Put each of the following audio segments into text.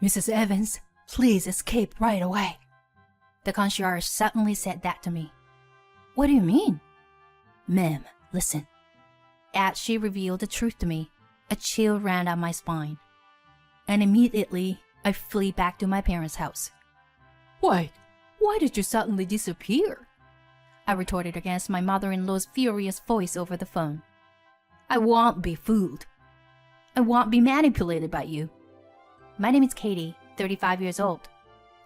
Mrs. Evans, please escape right away. The concierge suddenly said that to me. What do you mean? Ma'am, listen. As she revealed the truth to me, a chill ran down my spine. And immediately, I flee back to my parents' house. Wait, why did you suddenly disappear? I retorted against my mother-in-law's furious voice over the phone. I won't be fooled. I won't be manipulated by you. My name is Katie, 35 years old.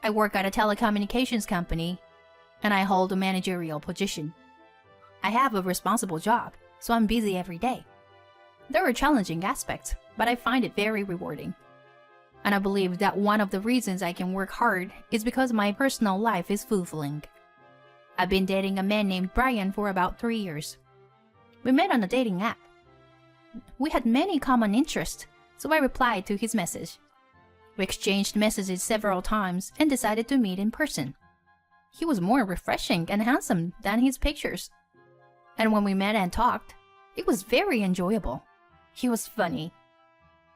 I work at a telecommunications company, and I hold a managerial position. I have a responsible job, so I'm busy every day. There are challenging aspects, but I find it very rewarding. And I believe that one of the reasons I can work hard is because my personal life is fulfilling. I've been dating a man named Brian for about 3 years. We met on a dating app. We had many common interests, so I replied to his message. We exchanged messages several times and decided to meet in person. He was more refreshing and handsome than his pictures. And when we met and talked, it was very enjoyable. He was funny.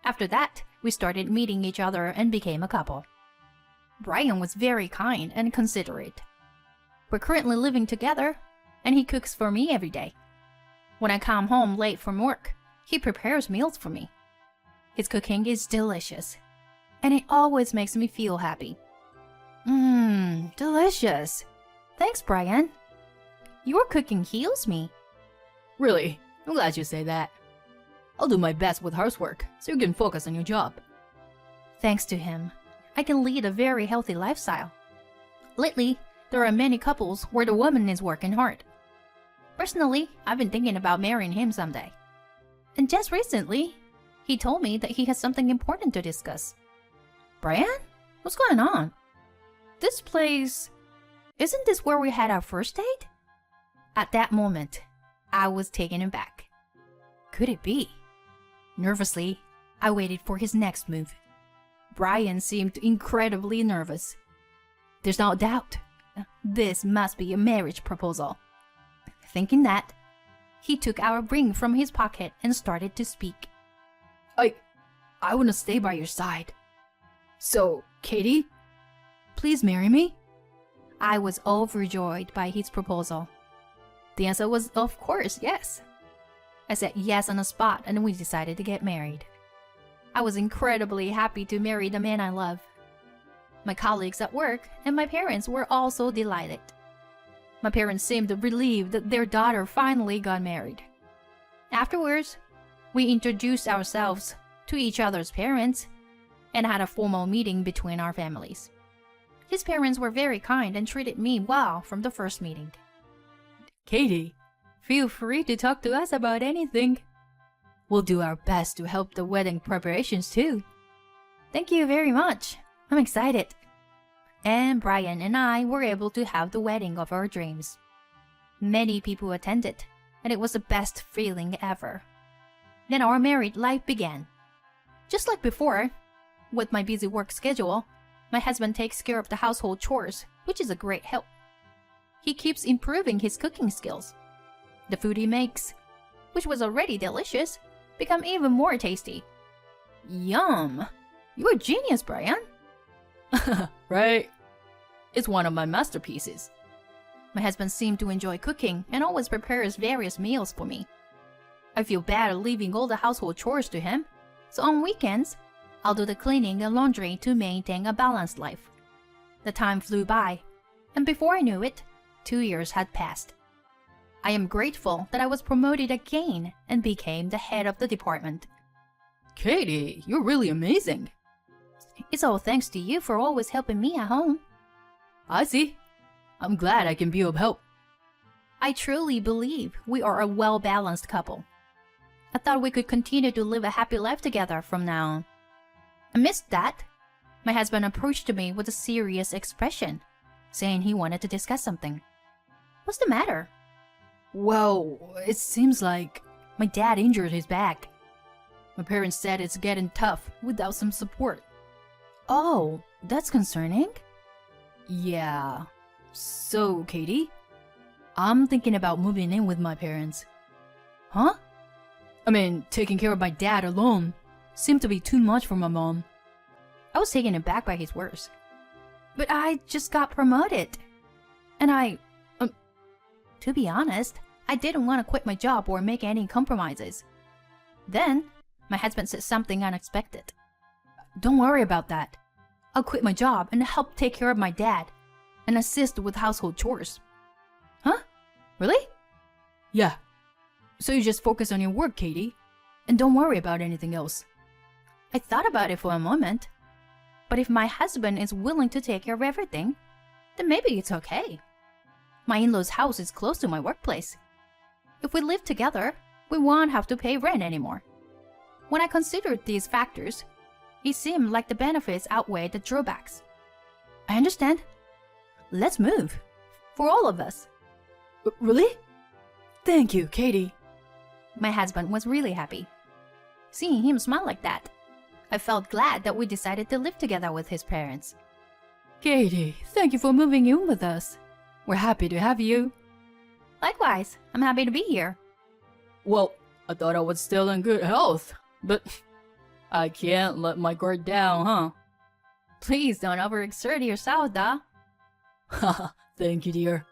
After that, we started meeting each other and became a couple. Brian was very kind and considerate. We're currently living together, and he cooks for me every day. When I come home late from work, he prepares meals for me. His cooking is delicious, and it always makes me feel happy. Delicious. Thanks, Brian. Your cooking heals me. Really? I'm glad you say that. I'll do my best with housework so you can focus on your job. Thanks to him, I can lead a very healthy lifestyle. Lately, there are many couples where the woman is working hard. Personally, I've been thinking about marrying him someday. And just recently, he told me that he has something important to discuss. Brian? What's going on? This place... Isn't this where we had our first date? At that moment, I was taken aback. Could it be? Nervously, I waited for his next move. Brian seemed incredibly nervous. There's no doubt. This must be a marriage proposal. Thinking that, he took our ring from his pocket and started to speak. I want to stay by your side. So, Katie, please marry me? I was overjoyed by his proposal. The answer was, of course, yes. I said yes on the spot and we decided to get married. I was incredibly happy to marry the man I love. My colleagues at work and my parents were also delighted. My parents seemed relieved that their daughter finally got married. Afterwards, we introduced ourselves to each other's parents and had a formal meeting between our families. His parents were very kind and treated me well from the first meeting. Katie, feel free to talk to us about anything. We'll do our best to help the wedding preparations too. Thank you very much. I'm excited. And Brian and I were able to have the wedding of our dreams. Many people attended, and it was the best feeling ever. Then our married life began. Just like before, with my busy work schedule, my husband takes care of the household chores, which is a great help. He keeps improving his cooking skills. The food he makes, which was already delicious, become even more tasty. Yum! You're a genius, Brian. Right? It's one of my masterpieces. My husband seemed to enjoy cooking and always prepares various meals for me. I feel bad leaving all the household chores to him, so on weekends, I'll do the cleaning and laundry to maintain a balanced life. The time flew by, and before I knew it, 2 years had passed. I am grateful that I was promoted again and became the head of the department. Katie, you're really amazing. It's all thanks to you for always helping me at home. I see. I'm glad I can be of help. I truly believe we are a well-balanced couple. I thought we could continue to live a happy life together from now on. Amidst that, my husband approached me with a serious expression, saying he wanted to discuss something. What's the matter? Well, it seems like my dad injured his back. My parents said it's getting tough without some support. Oh, that's concerning. Yeah. So, Katie, I'm thinking about moving in with my parents. Huh? I mean, taking care of my dad alone seemed to be too much for my mom. I was taken aback by his words. But I just got promoted. And to be honest, I didn't want to quit my job or make any compromises. Then, my husband said something unexpected. Don't worry about that. I'll quit my job and help take care of my dad and assist with household chores. Huh? Really? Yeah. So you just focus on your work, Katie, and don't worry about anything else. I thought about it for a moment. But if my husband is willing to take care of everything, then maybe it's okay. My in-laws' house is close to my workplace. If we live together, we won't have to pay rent anymore. When I considered these factors, it seemed like the benefits outweighed the drawbacks. I understand. Let's move. For all of us. Really? Thank you, Katie. My husband was really happy. Seeing him smile like that, I felt glad that we decided to live together with his parents. Katie, thank you for moving in with us. We're happy to have you. Likewise, I'm happy to be here. Well, I thought I was still in good health, but I can't let my guard down, huh? Please don't overexert yourself, though. Haha, thank you, dear.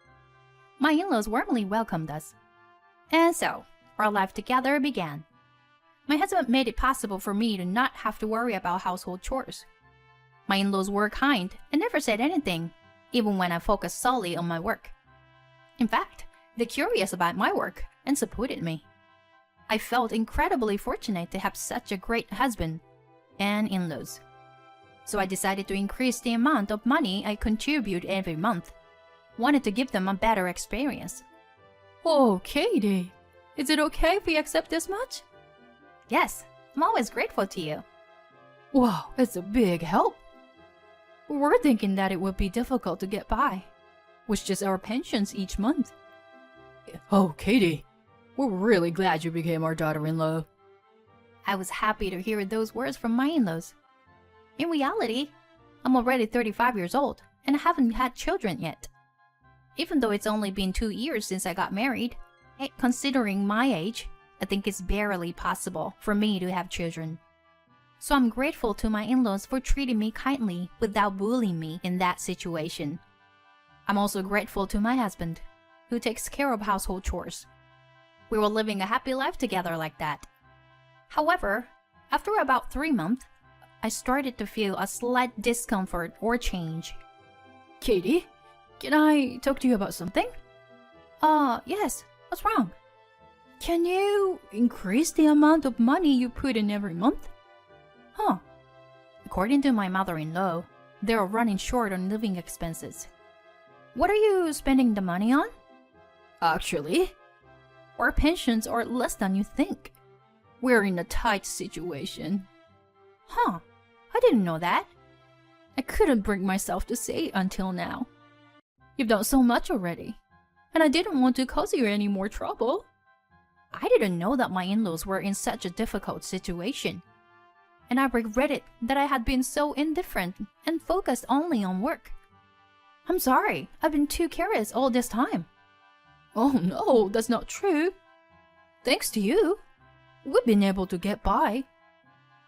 My in-laws warmly welcomed us. And so, our life together began. My husband made it possible for me to not have to worry about household chores. My in-laws were kind and never said anything, even when I focused solely on my work. In fact, they're curious about my work and supported me. I felt incredibly fortunate to have such a great husband and in-laws. So I decided to increase the amount of money I contribute every month. Wanted to give them a better experience. Oh, Katie, is it okay if we accept this much? Yes, I'm always grateful to you. Wow, it's a big help. We were thinking that it would be difficult to get by, with just our pensions each month. Oh, Katie, we're really glad you became our daughter-in-law. I was happy to hear those words from my in-laws. In reality, I'm already 35 years old and I haven't had children yet. Even though it's only been 2 years since I got married, considering my age, I think it's barely possible for me to have children. So I'm grateful to my in-laws for treating me kindly without bullying me in that situation. I'm also grateful to my husband, who takes care of household chores. We were living a happy life together like that. However, after about 3 months, I started to feel a slight discomfort or change. Katie, can I talk to you about something? Yes. What's wrong? Can you increase the amount of money you put in every month? Huh. According to my mother-in-law, they are running short on living expenses. What are you spending the money on? Actually, our pensions are less than you think. We're in a tight situation. Huh. I didn't know that. I couldn't bring myself to say it until now. You've done so much already, and I didn't want to cause you any more trouble. I didn't know that my in-laws were in such a difficult situation. And I regretted that I had been so indifferent and focused only on work. I'm sorry, I've been too careless all this time. Oh no, that's not true. Thanks to you, we've been able to get by.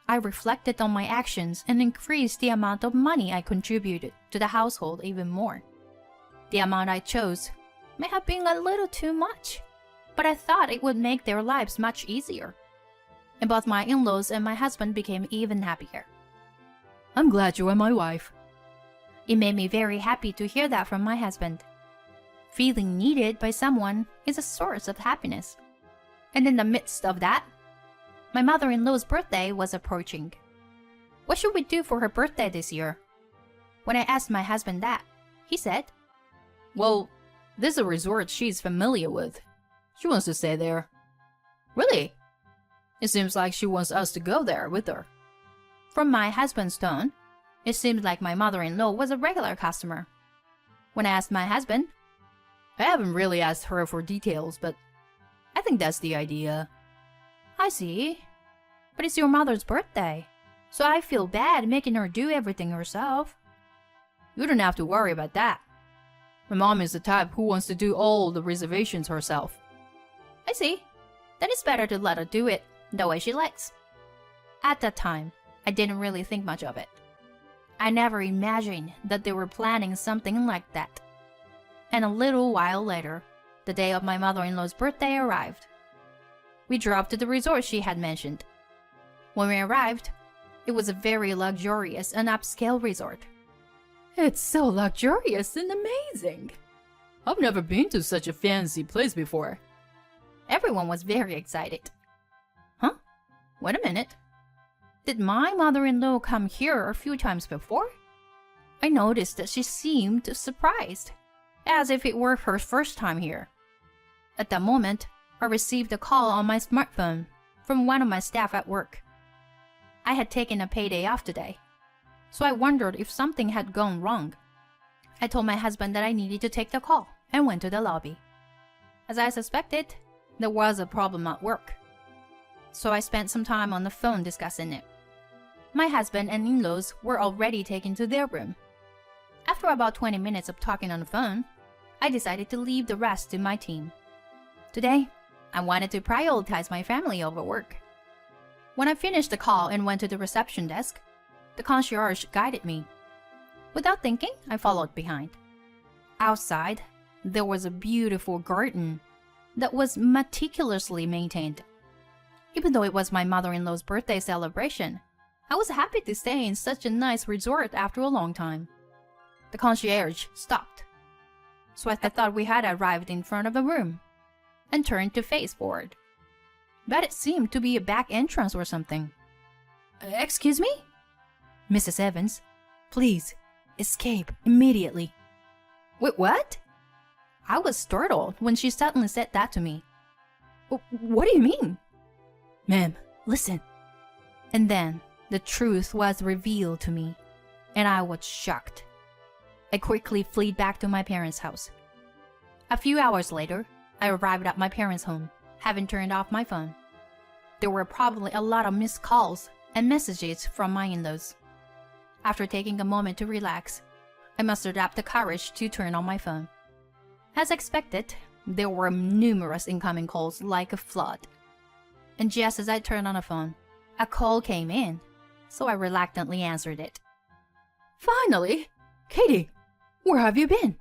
I reflected on my actions and increased the amount of money I contributed to the household even more. The amount I chose may have been a little too much, but I thought it would make their lives much easier. And both my in-laws and my husband became even happier. I'm glad you are my wife. It made me very happy to hear that from my husband. Feeling needed by someone is a source of happiness. And in the midst of that, my mother-in-law's birthday was approaching. What should we do for her birthday this year? When I asked my husband that, he said, Well, there's a resort she's familiar with. She wants to stay there. Really? It seems like she wants us to go there with her. From my husband's tone, it seemed like my mother-in-law was a regular customer. When I asked my husband, I haven't really asked her for details, but I think that's the idea. I see. But it's your mother's birthday, so I feel bad making her do everything herself. You don't have to worry about that. My mom is the type who wants to do all the reservations herself. I see. Then it's better to let her do it the way she likes. At that time, I didn't really think much of it. I never imagined that they were planning something like that. And a little while later, the day of my mother-in-law's birthday arrived. We drove to the resort she had mentioned. When we arrived, it was a very luxurious and upscale resort. It's so luxurious and amazing. I've never been to such a fancy place before. Everyone was very excited. Huh? Wait a minute. Did my mother-in-law come here a few times before? I noticed that she seemed surprised, as if it were her first time here. At that moment, I received a call on my smartphone from one of my staff at work. I had taken a payday off today, so I wondered if something had gone wrong. I told my husband that I needed to take the call and went to the lobby. As I suspected, there was a problem at work, so I spent some time on the phone discussing it. My husband and in-laws were already taken to their room. After about 20 minutes of talking on the phone, I decided to leave the rest to my team. Today, I wanted to prioritize my family over work. When I finished the call and went to the reception desk, the concierge guided me. Without thinking, I followed behind. Outside, there was a beautiful garden that was meticulously maintained. Even though it was my mother-in-law's birthday celebration, I was happy to stay in such a nice resort after a long time. The concierge stopped, so I thought we had arrived in front of a room, and turned to face forward. But it seemed to be a back entrance or something. Excuse me? Mrs. Evans, please, escape immediately. Wait, what? I was startled when she suddenly said that to me. What do you mean? Ma'am, listen. And then the truth was revealed to me, and I was shocked. I quickly fled back to my parents' house. A few hours later, I arrived at my parents' home, having turned off my phone. There were probably a lot of missed calls and messages from my in-laws. After taking a moment to relax, I mustered up the courage to turn on my phone. As expected, there were numerous incoming calls like a flood. And just as I turned on the phone, a call came in, so I reluctantly answered it. Finally! Katie, where have you been?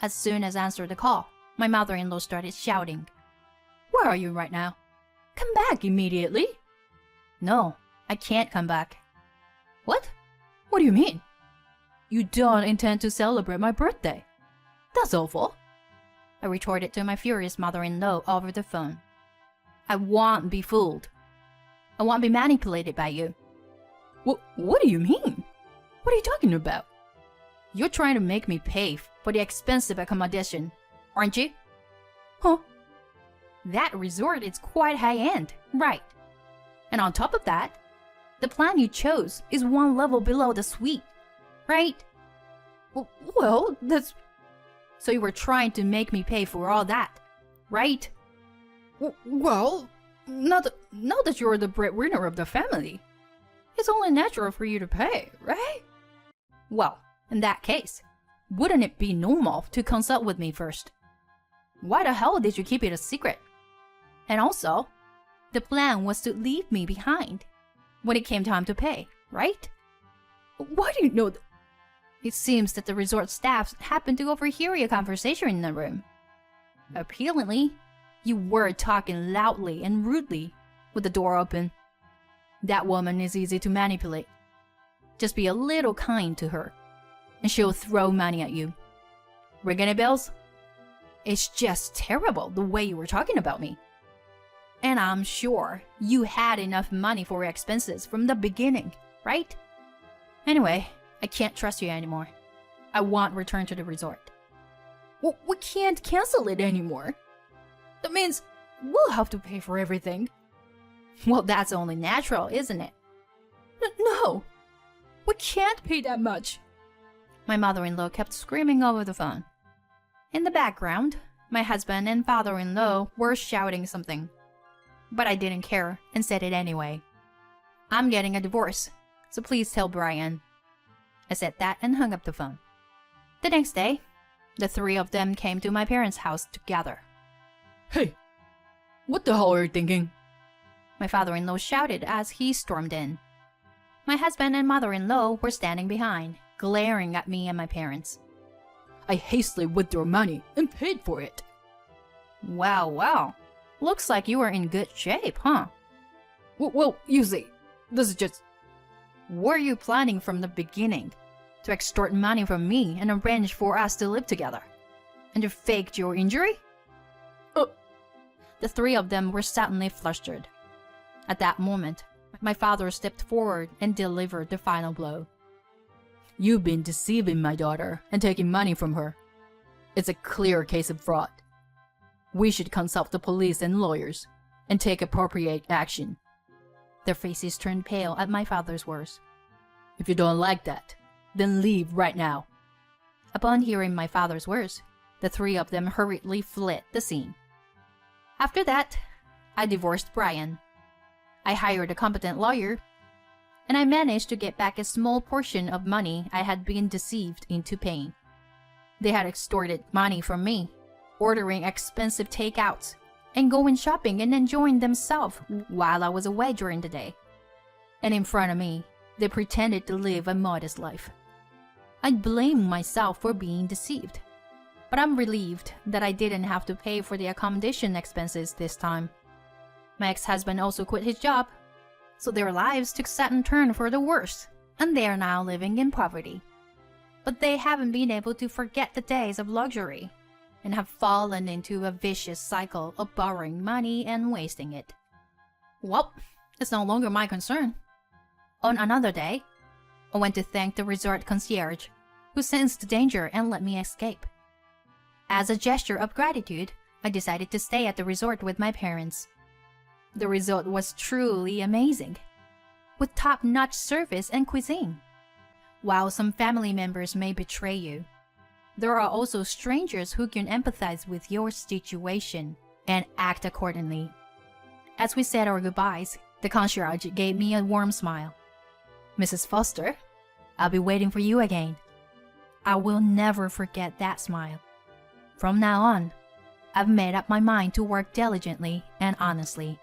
As soon as I answered the call, my mother-in-law started shouting. Where are you right now? Come back immediately. No, I can't come back. What? What do you mean? You don't intend to celebrate my birthday? That's awful. I retorted to my furious mother-in-law over the phone. I won't be fooled. I won't be manipulated by you. What do you mean? What are you talking about? You're trying to make me pay for the expensive accommodation, aren't you? Huh? That resort is quite high-end, right? And on top of that, the plan you chose is one level below the suite, right? Well, that's... So you were trying to make me pay for all that, right? Well, not that you're the breadwinner of the family. It's only natural for you to pay, right? Well, in that case, wouldn't it be normal to consult with me first? Why the hell did you keep it a secret? And also, the plan was to leave me behind when it came time to pay, right? Why do you know that? It seems that the resort staff happened to overhear your conversation in the room. Apparently, you were talking loudly and rudely with the door open. That woman is easy to manipulate. Just be a little kind to her, and she'll throw money at you. Ring any bells? It's just terrible the way you were talking about me. And I'm sure you had enough money for your expenses from the beginning, right? Anyway, I can't trust you anymore. I won't return to the resort. We can't cancel it anymore. That means we'll have to pay for everything. Well, that's only natural, isn't it? No, we can't pay that much. My mother-in-law kept screaming over the phone. In the background, my husband and father-in-law were shouting something. But I didn't care and said it anyway. I'm getting a divorce, so please tell Brian. I said that and hung up the phone. The next day, the three of them came to my parents' house together. Hey, what the hell are you thinking? My father-in-law shouted as he stormed in. My husband and mother-in-law were standing behind, glaring at me and my parents. I hastily withdrew money and paid for it. Wow. Looks like you were in good shape, huh? Well, you see, this is just... Were you planning from the beginning to extort money from me and arrange for us to live together? And you faked your injury? The three of them were suddenly flustered. At that moment, my father stepped forward and delivered the final blow. You've been deceiving my daughter and taking money from her. It's a clear case of fraud. We should consult the police and lawyers and take appropriate action. Their faces turned pale at my father's words. If you don't like that, then leave right now. Upon hearing my father's words, the three of them hurriedly fled the scene. After that, I divorced Brian. I hired a competent lawyer, and I managed to get back a small portion of money I had been deceived into paying. They had extorted money from me, ordering expensive takeouts, and going shopping and enjoying themselves while I was away during the day. And in front of me, they pretended to live a modest life. I blame myself for being deceived, but I'm relieved that I didn't have to pay for the accommodation expenses this time. My ex-husband also quit his job, so their lives took a sudden turn for the worse, and they are now living in poverty. But they haven't been able to forget the days of luxury, and have fallen into a vicious cycle of borrowing money and wasting it. Well, it's no longer my concern. On another day, I went to thank the resort concierge, who sensed danger and let me escape. As a gesture of gratitude, I decided to stay at the resort with my parents. The resort was truly amazing, with top-notch service and cuisine. While some family members may betray you, there are also strangers who can empathize with your situation and act accordingly. As we said our goodbyes, the concierge gave me a warm smile. Mrs. Foster, I'll be waiting for you again. I will never forget that smile. From now on, I've made up my mind to work diligently and honestly.